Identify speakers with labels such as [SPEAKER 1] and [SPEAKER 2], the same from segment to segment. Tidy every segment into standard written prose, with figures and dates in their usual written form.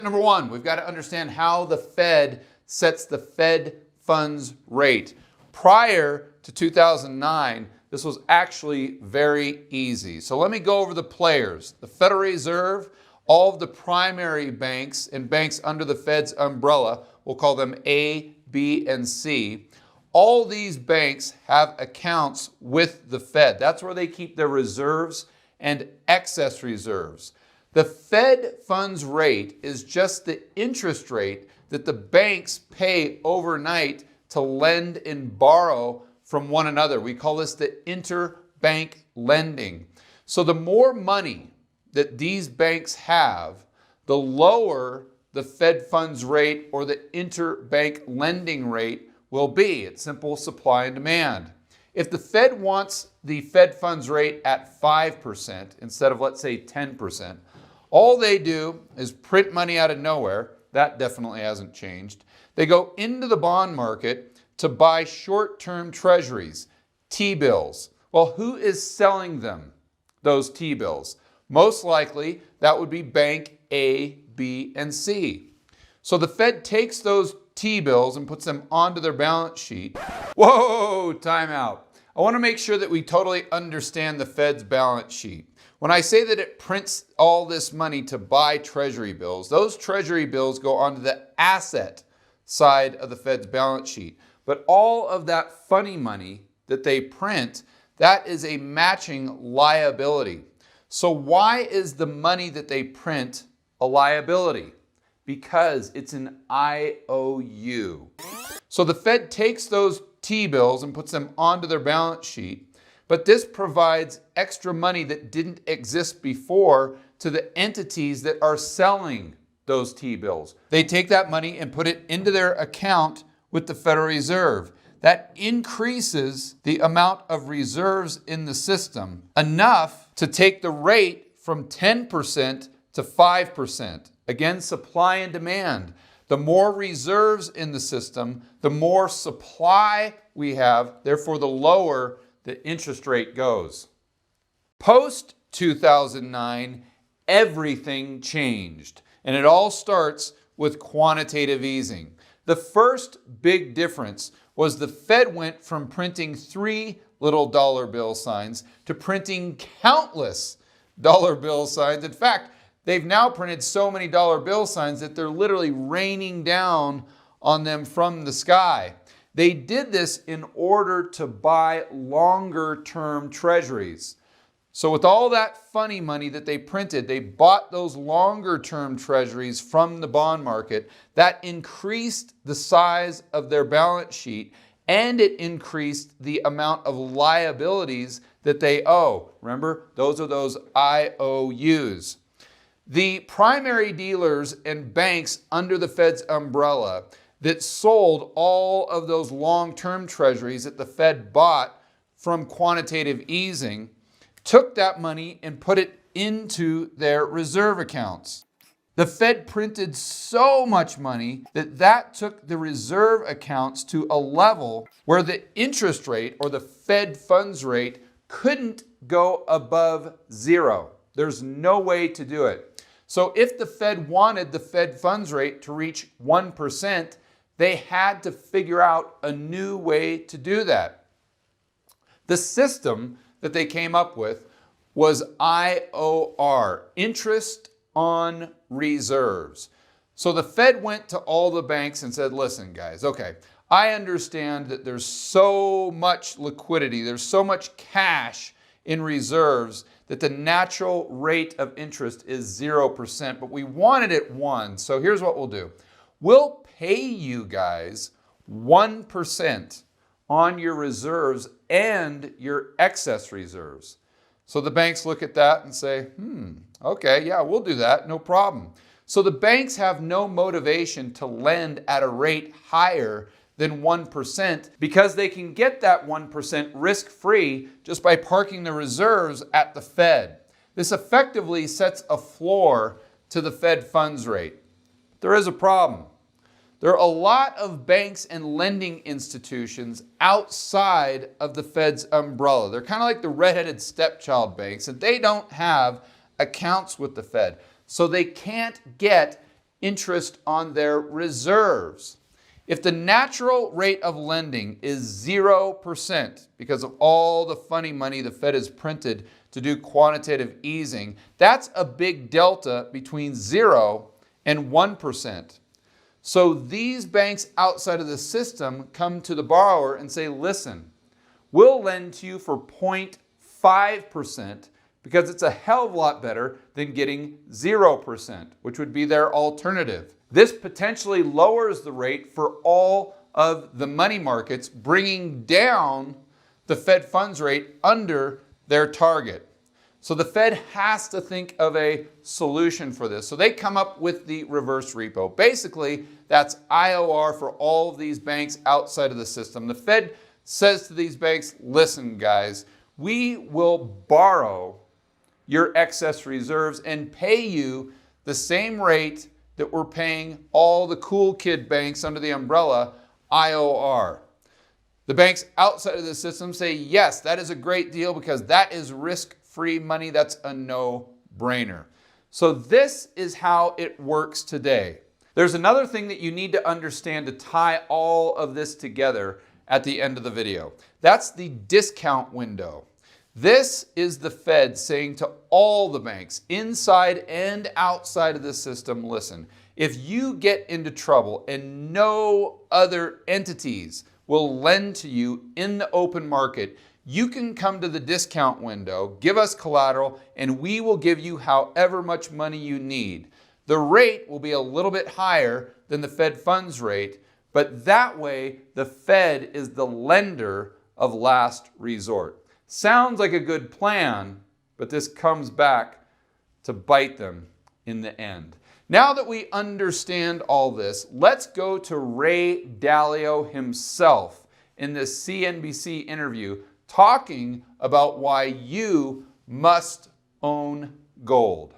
[SPEAKER 1] Number one, we've got to understand how the Fed sets the Fed funds rate. Prior to 2009, this was actually very easy. So let me go over the players. The Federal Reserve, all of the primary banks and banks under the Fed's umbrella, we'll call them A, B, and C. All these banks have accounts with the Fed. That's where they keep their reserves and excess reserves. The Fed funds rate is just the interest rate that the banks pay overnight to lend and borrow from one another. We call this the interbank lending. So the more money that these banks have, the lower the Fed funds rate or the interbank lending rate will be. It's simple supply and demand. If the Fed wants the Fed funds rate at 5% instead of, let's say, 10%, all they do is print money out of nowhere. That definitely hasn't changed. They go into the bond market to buy short-term treasuries, T-bills. Well, who is selling them, those T-bills? Most likely, that would be Bank A, B, and C. So the Fed takes those T-bills and puts them onto their balance sheet. Whoa, time out. I want to make sure that we totally understand the Fed's balance sheet. When I say that it prints all this money to buy treasury bills, those treasury bills go onto the asset side of the Fed's balance sheet. But all of that funny money that they print, that is a matching liability. So why is the money that they print a liability? Because it's an IOU. So the Fed takes those T-bills and puts them onto their balance sheet, but this provides extra money that didn't exist before to the entities that are selling those T-bills. They take that money and put it into their account with the Federal Reserve. That increases the amount of reserves in the system enough to take the rate from 10% to 5%. Again, supply and demand. The more reserves in the system, the more supply we have, therefore the lower the interest rate goes. Post 2009, everything changed, and it all starts with quantitative easing. The first big difference was the Fed went from printing 3 little dollar bill signs to printing countless dollar bill signs. In fact, they've now printed so many dollar bill signs that they're literally raining down on them from the sky. They did this in order to buy longer term treasuries. So with all that funny money that they printed, they bought those longer term treasuries from the bond market. That increased the size of their balance sheet, and it increased the amount of liabilities that they owe. Remember, those are those IOUs. The primary dealers and banks under the Fed's umbrella that sold all of those long-term treasuries that the Fed bought from quantitative easing took that money and put it into their reserve accounts. The Fed printed so much money that that took the reserve accounts to a level where the interest rate or the Fed funds rate couldn't go above 0. There's no way to do it. So if the Fed wanted the Fed funds rate to reach 1%, they had to figure out a new way to do that. The system that they came up with was IOR, interest on reserves. So the Fed went to all the banks and said, listen guys, okay, I understand that there's so much liquidity, there's so much cash in reserves that the natural rate of interest is 0%, but we want it at 1. So here's what we'll do. We'll pay you guys 1% on your reserves and your excess reserves. So the banks look at that and say, okay, yeah, we'll do that, no problem. So the banks have no motivation to lend at a rate higher than 1% because they can get that 1% risk-free just by parking the reserves at the Fed. This effectively sets a floor to the Fed funds rate. There is a problem. There are a lot of banks and lending institutions outside of the Fed's umbrella. They're kind of like the redheaded stepchild banks, and they don't have accounts with the Fed. So they can't get interest on their reserves. If the natural rate of lending is 0% because of all the funny money the Fed has printed to do quantitative easing, that's a big delta between 0 and 1%. So these banks outside of the system come to the borrower and say, listen, we'll lend to you for 0.5% because it's a hell of a lot better than getting 0%, which would be their alternative. This potentially lowers the rate for all of the money markets, bringing down the Fed funds rate under their target. So the Fed has to think of a solution for this. So they come up with the reverse repo. Basically, that's IOR for all of these banks outside of the system. The Fed says to these banks, listen, guys, we will borrow your excess reserves and pay you the same rate that we're paying all the cool kid banks under the umbrella, IOR. The banks outside of the system say, yes, that is a great deal because that is risk-free money. That's a no-brainer. So this is how it works today. There's another thing that you need to understand to tie all of this together at the end of the video. That's the discount window. This is the Fed saying to all the banks inside and outside of the system, listen, if you get into trouble and no other entities will lend to you in the open market, you can come to the discount window, give us collateral, and we will give you however much money you need. The rate will be a little bit higher than the Fed funds rate, but that way the Fed is the lender of last resort. Sounds like a good plan, but this comes back to bite them in the end. Now that we understand all this, let's go to Ray Dalio himself in this CNBC interview talking about why you must own gold.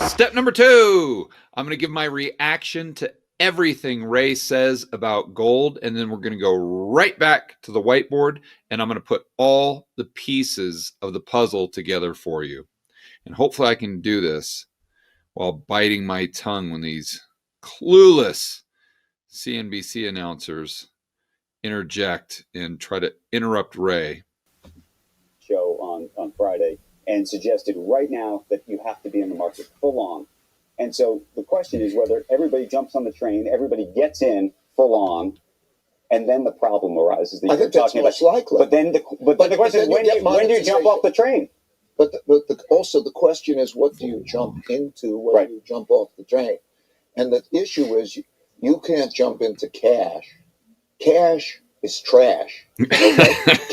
[SPEAKER 1] Step number 2, I'm going to give my reaction to everything Ray says about gold, and then we're going to go right back to the whiteboard, and I'm going to put all the pieces of the puzzle together for you. And hopefully I can do this while biting my tongue when these clueless CNBC announcers interject and try to interrupt Ray.
[SPEAKER 2] Show on Friday and suggested right now that you have to be in the market full on. And so the question is whether everybody jumps on the train, everybody gets in full on, and then the problem arises. That
[SPEAKER 3] I think that's most likely.
[SPEAKER 2] But then the question is, when do you jump off the train?
[SPEAKER 3] But also the question is, what do you jump into when you jump off the train? And the issue is, you can't jump into cash. Cash is trash. Okay?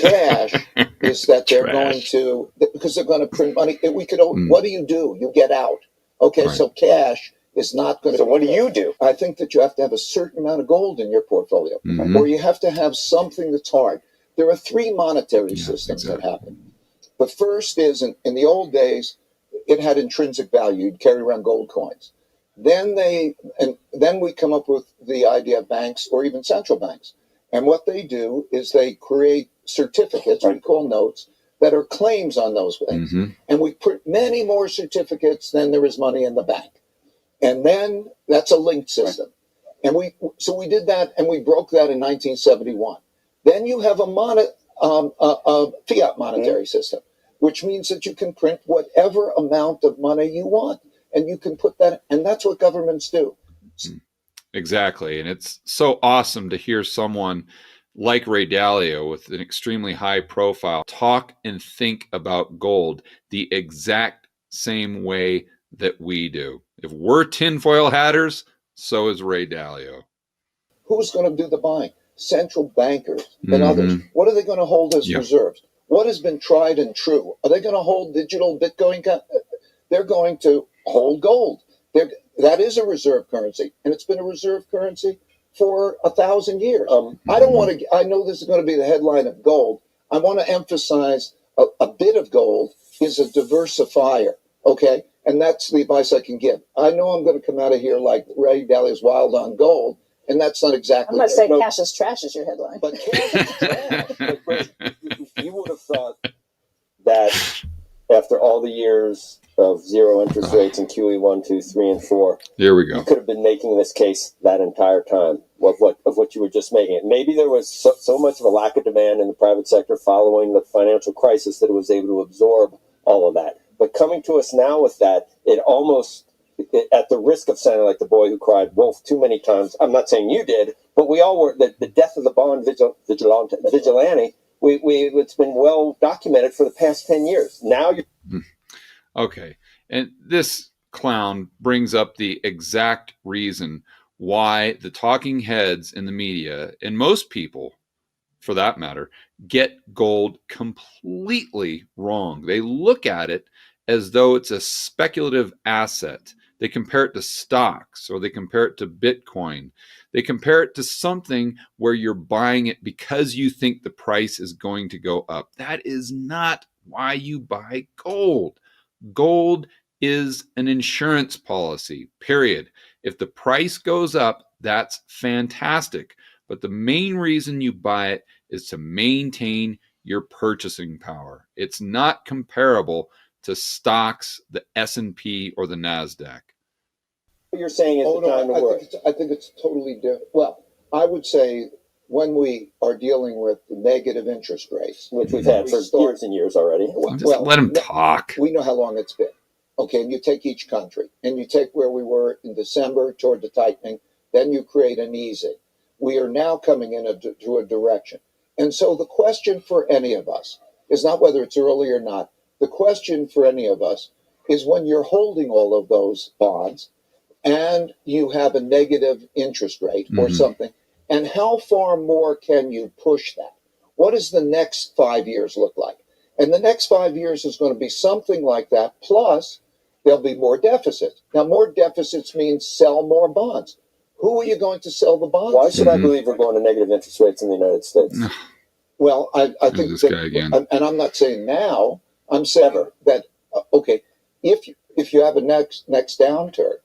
[SPEAKER 3] Cash is that they're going to, because they're going to print money. What do? You get out. Okay, so cash is not going to.
[SPEAKER 2] So what do you do?
[SPEAKER 3] I think that you have to have a certain amount of gold in your portfolio, or you have to have something that's hard. There are 3 monetary systems that happen. The first is, in the old days, it had intrinsic value. You'd carry around gold coins. Then we come up with the idea of banks or even central banks. And what they do is they create certificates, we call notes, that are claims on those things. And we print many more certificates than there is money in the bank. And then that's a linked system. And we did that, and we broke that in 1971. Then you have a fiat monetary system, which means that you can print whatever amount of money you want. And you can put that, and that's what governments do.
[SPEAKER 1] Exactly. And it's so awesome to hear someone like Ray Dalio with an extremely high profile talk and think about gold the exact same way that we do. If we're tinfoil hatters, so is Ray Dalio.
[SPEAKER 3] Who's going to do the buying? Central bankers and others. What are they going to hold as reserves? What has been tried and true? Are they going to hold digital Bitcoin? They're going to hold gold. That is a reserve currency, and it's been a reserve currency for 1,000 years. I don't want to. I know this is going to be the headline of gold. I want to emphasize a bit of gold is a diversifier. Okay, and that's the advice I can give. I know I'm going to come out of here like Ray Dalio's wild on gold, and that's not exactly.
[SPEAKER 4] I'm going to say cash is trash is your headline.
[SPEAKER 3] But cash is trash.
[SPEAKER 2] You would have thought that
[SPEAKER 5] after all the years of zero interest rates in QE 1, 2, 3, and 4.
[SPEAKER 1] Here we
[SPEAKER 5] You
[SPEAKER 1] go.
[SPEAKER 5] could have been making this case that entire time of what you were just making it. Maybe there was so much of a lack of demand in the private sector following the financial crisis that it was able to absorb all of that. But coming to us now with that, it almost, at the risk of sounding like the boy who cried wolf too many times, I'm not saying you did, but we all were, the death of the bond vigilante, it's been well documented for the past 10 years. Now you're...
[SPEAKER 1] Okay. And this clown brings up the exact reason why the talking heads in the media, and most people for that matter, get gold completely wrong. They look at it as though it's a speculative asset. They compare it to stocks, or they compare it to Bitcoin. They compare it to something where you're buying it because you think the price is going to go up. That is not why you buy gold. Gold is an insurance policy, period. If the price goes up, that's fantastic. But the main reason you buy it is to maintain your purchasing power. It's not comparable to stocks, the S&P, or the NASDAQ.
[SPEAKER 5] What you're saying is the time to work.
[SPEAKER 3] I think it's totally different. Well, I would say when we are dealing with the negative interest rates,
[SPEAKER 5] which we've had for years and years already.
[SPEAKER 1] Just let him talk.
[SPEAKER 3] We know how long it's been. Okay, and you take each country, and you take where we were in December toward the tightening, then you create an easing. We are now coming into a direction. And so the question for any of us is not whether it's early or not. The question for any of us is when you're holding all of those bonds and you have a negative interest rate or something, and how far more can you push that? What does the next 5 years look like? And the next 5 years is going to be something like that, plus there'll be more deficits. Now, more deficits means sell more bonds. Who are you going to sell the bonds?
[SPEAKER 5] Why should I believe we're going to negative interest rates in the United States?
[SPEAKER 3] Well, I think
[SPEAKER 1] this
[SPEAKER 3] that,
[SPEAKER 1] guy again.
[SPEAKER 3] And I'm not saying now. I'm saying that okay, if you have a next downturn,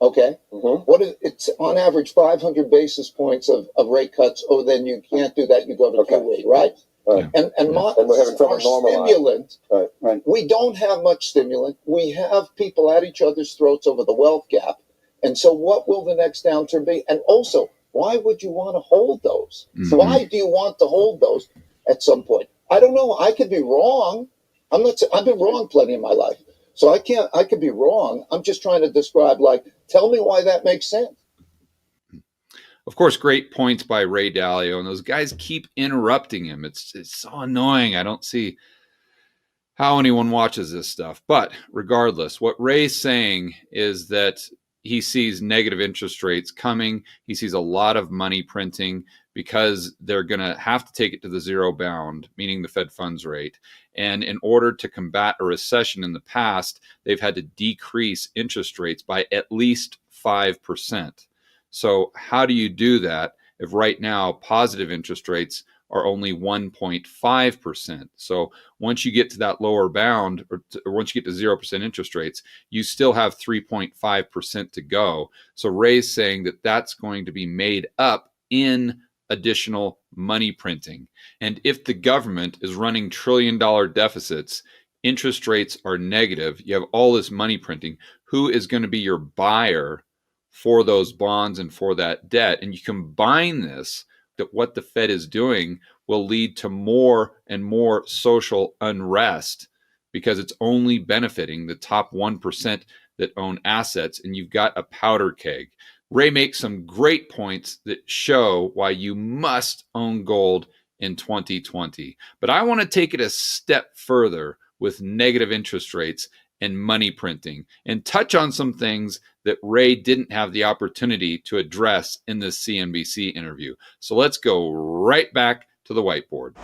[SPEAKER 3] okay, what is it's on average 500 basis points of rate cuts. Oh, then you can't do that. You go to QE, right?
[SPEAKER 5] Right.
[SPEAKER 3] And
[SPEAKER 5] we're having trouble
[SPEAKER 3] our
[SPEAKER 5] normalizing.
[SPEAKER 3] stimulant.
[SPEAKER 5] Right.
[SPEAKER 3] We don't have much stimulant. We have people at each other's throats over the wealth gap. And so what will the next downturn be? And also, why would you want to hold those? Why do you want to hold those at some point? I don't know. I could be wrong. I've been wrong plenty in my life. So I could be wrong. I'm just trying to describe, tell me why that makes sense.
[SPEAKER 1] Of course, great points by Ray Dalio, and those guys keep interrupting him. It's so annoying. I don't see how anyone watches this stuff. But regardless, what Ray's saying is that he sees negative interest rates coming. He sees a lot of money printing because they're going to have to take it to the zero bound, meaning the Fed funds rate. And in order to combat a recession in the past, they've had to decrease interest rates by at least 5%. So how do you do that if right now positive interest rates are only 1.5%? So once you get to that lower bound, or once you get to 0% interest rates, you still have 3.5% to go. So Ray's saying that that's going to be made up in additional money printing. And if the government is running trillion-dollar deficits, interest rates are negative, you have all this money printing, who is going to be your buyer for those bonds and for that debt? And you combine this, that what the Fed is doing will lead to more and more social unrest because it's only benefiting the top 1% that own assets, and you've got a powder keg. Ray makes some great points that show why you must own gold in 2020. But I want to take it a step further with negative interest rates and money printing and touch on some things that Ray didn't have the opportunity to address in this CNBC interview. So let's go right back to the whiteboard.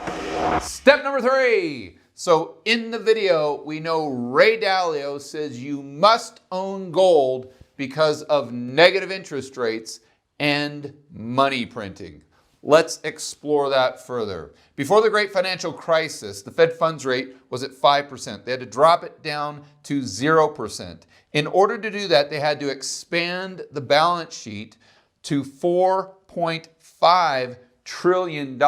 [SPEAKER 1] Step number 3. So in the video, we know Ray Dalio says you must own gold because of negative interest rates and money printing. Let's explore that further. Before the great financial crisis, the Fed funds rate was at 5%. They had to drop it down to 0%. In order to do that, they had to expand the balance sheet to $4.5 trillion.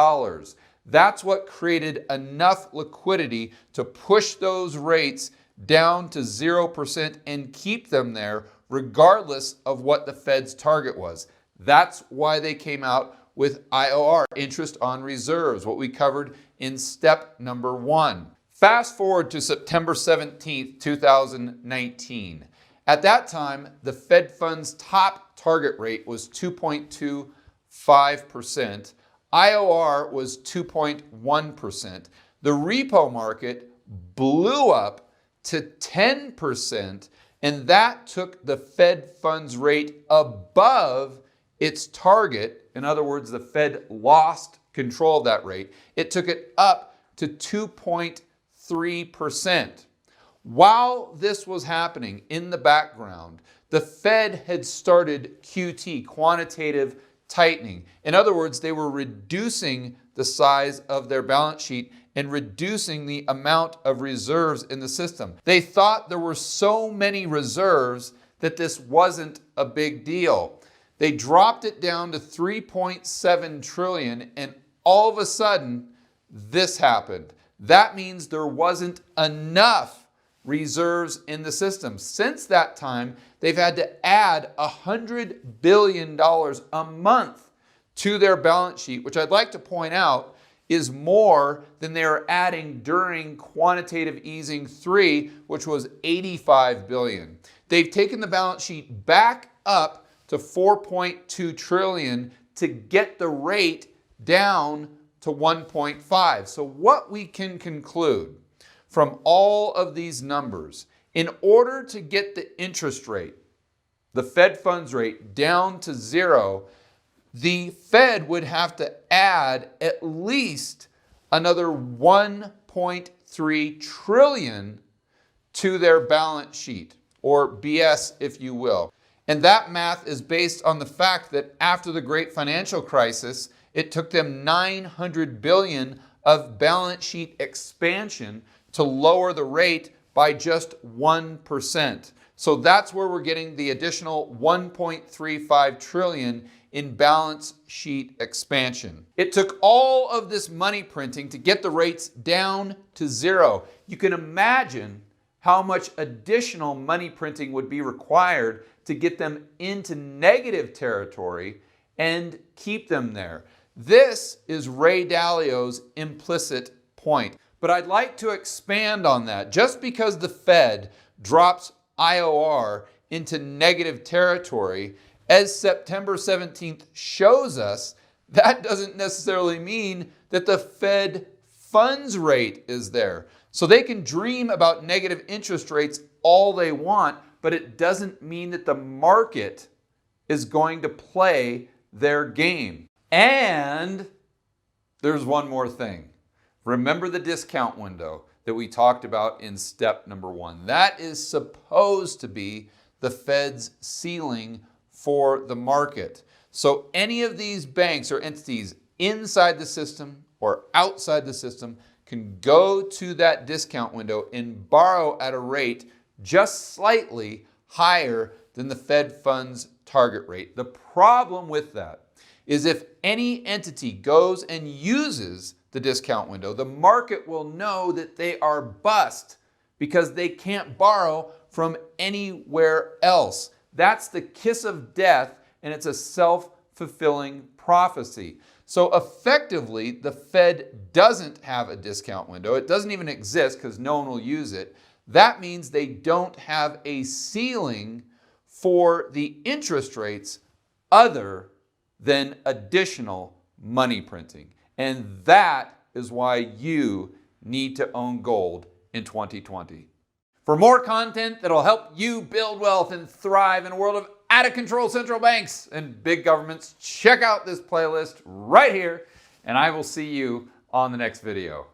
[SPEAKER 1] That's what created enough liquidity to push those rates down to 0% and keep them there regardless of what the Fed's target was. That's why they came out with IOR, interest on reserves, what we covered in step number 1. Fast forward to September 17th, 2019. At that time, the Fed funds top target rate was 2.25%. IOR was 2.1%. The repo market blew up to 10%, and that took the Fed funds rate above its target. In other words, the Fed lost control of that rate. It took it up to 2.3%. While this was happening in the background, the Fed had started QT, quantitative tightening. In other words, they were reducing the size of their balance sheet and reducing the amount of reserves in the system. They thought there were so many reserves that this wasn't a big deal. They dropped it down to 3.7 trillion, and all of a sudden, this happened. That means there wasn't enough reserves in the system. Since that time, they've had to add $100 billion a month to their balance sheet, which I'd like to point out is more than they were adding during quantitative easing 3, which was $85 billion. They've taken the balance sheet back up to 4.2 trillion to get the rate down to 1.5. So what we can conclude from all of these numbers, in order to get the interest rate, the Fed funds rate, down to 0, the Fed would have to add at least another 1.3 trillion to their balance sheet, or BS if you will. And that math is based on the fact that after the great financial crisis, it took them $900 billion of balance sheet expansion to lower the rate by just 1%. So that's where we're getting the additional 1.35 trillion in balance sheet expansion. It took all of this money printing to get the rates down to 0. You can imagine how much additional money printing would be required to get them into negative territory and keep them there. This is Ray Dalio's implicit point. But I'd like to expand on that. Just because the Fed drops IOR into negative territory, as September 17th shows us, that doesn't necessarily mean that the Fed funds rate is there. So they can dream about negative interest rates all they want, but it doesn't mean that the market is going to play their game. And there's one more thing. Remember the discount window that we talked about in step number 1. That is supposed to be the Fed's ceiling for the market. So any of these banks or entities inside the system or outside the system can go to that discount window and borrow at a rate just slightly higher than the Fed funds target rate. The problem with that is if any entity goes and uses the discount window, the market will know that they are bust because they can't borrow from anywhere else. That's the kiss of death, and it's a self-fulfilling prophecy. So effectively, the Fed doesn't have a discount window. It doesn't even exist because no one will use it. That means they don't have a ceiling for the interest rates other than additional money printing. And that is why you need to own gold in 2020. For more content that'll help you build wealth and thrive in a world of out-of-control central banks and big governments, check out this playlist right here, and I will see you on the next video.